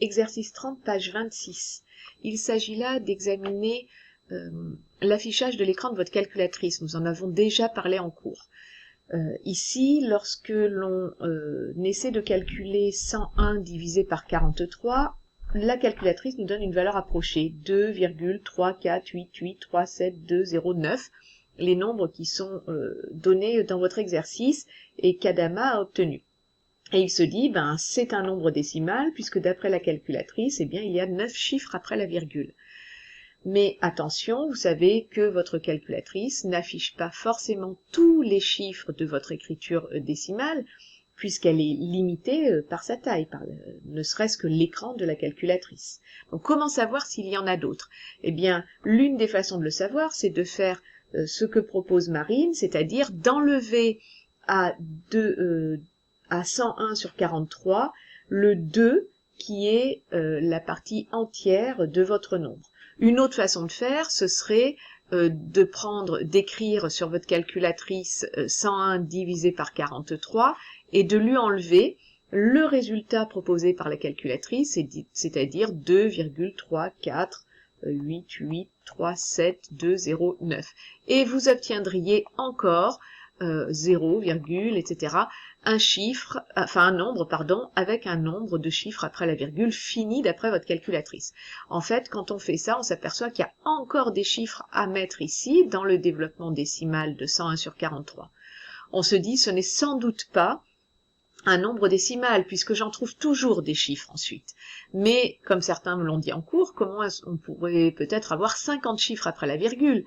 Exercice 30, page 26. Il s'agit là d'examiner l'affichage de l'écran de votre calculatrice. Nous en avons déjà parlé en cours. Ici, lorsque l'on essaie de calculer 101 divisé par 43, la calculatrice nous donne une valeur approchée, 2,348837209, les nombres qui sont donnés dans votre exercice et qu'Adama a obtenu. Et il se dit, c'est un nombre décimal, puisque d'après la calculatrice, il y a 9 chiffres après la virgule. Mais attention, vous savez que votre calculatrice n'affiche pas forcément tous les chiffres de votre écriture décimale, puisqu'elle est limitée par sa taille, par ne serait-ce que l'écran de la calculatrice. Donc comment savoir s'il y en a d'autres? L'une des façons de le savoir, c'est de faire ce que propose Marine, c'est-à-dire d'enlever à 101 sur 43 le 2 qui est la partie entière de votre nombre. Une autre façon de faire, ce serait d'écrire sur votre calculatrice 101 divisé par 43 et de lui enlever le résultat proposé par la calculatrice, c'est-à-dire 2,348837209. Et vous obtiendriez encore 0, etc., un nombre, avec un nombre de chiffres après la virgule fini d'après votre calculatrice. En fait, quand on fait ça, on s'aperçoit qu'il y a encore des chiffres à mettre ici, dans le développement décimal de 101 sur 43. On se dit, ce n'est sans doute pas un nombre décimal, puisque j'en trouve toujours des chiffres ensuite. Mais, comme certains me l'ont dit en cours, comment on pourrait peut-être avoir 50 chiffres après la virgule,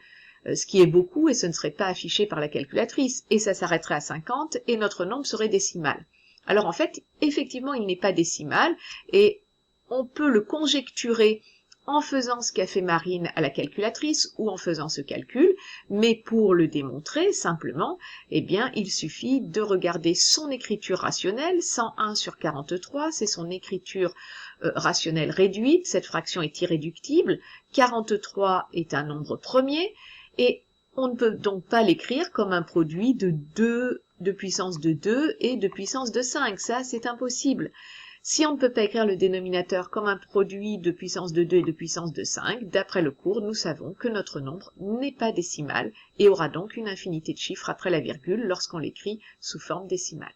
ce qui est beaucoup et ce ne serait pas affiché par la calculatrice, et ça s'arrêterait à 50 et notre nombre serait décimal. Alors en fait, effectivement, il n'est pas décimal et on peut le conjecturer en faisant ce qu'a fait Marine à la calculatrice ou en faisant ce calcul, mais pour le démontrer simplement, il suffit de regarder son écriture rationnelle, 101 sur 43, c'est son écriture rationnelle réduite, cette fraction est irréductible, 43 est un nombre premier, et on ne peut donc pas l'écrire comme un produit de 2 de puissance de 2 et de puissance de 5, ça c'est impossible. Si on ne peut pas écrire le dénominateur comme un produit de puissance de 2 et de puissance de 5, d'après le cours, nous savons que notre nombre n'est pas décimal et aura donc une infinité de chiffres après la virgule lorsqu'on l'écrit sous forme décimale.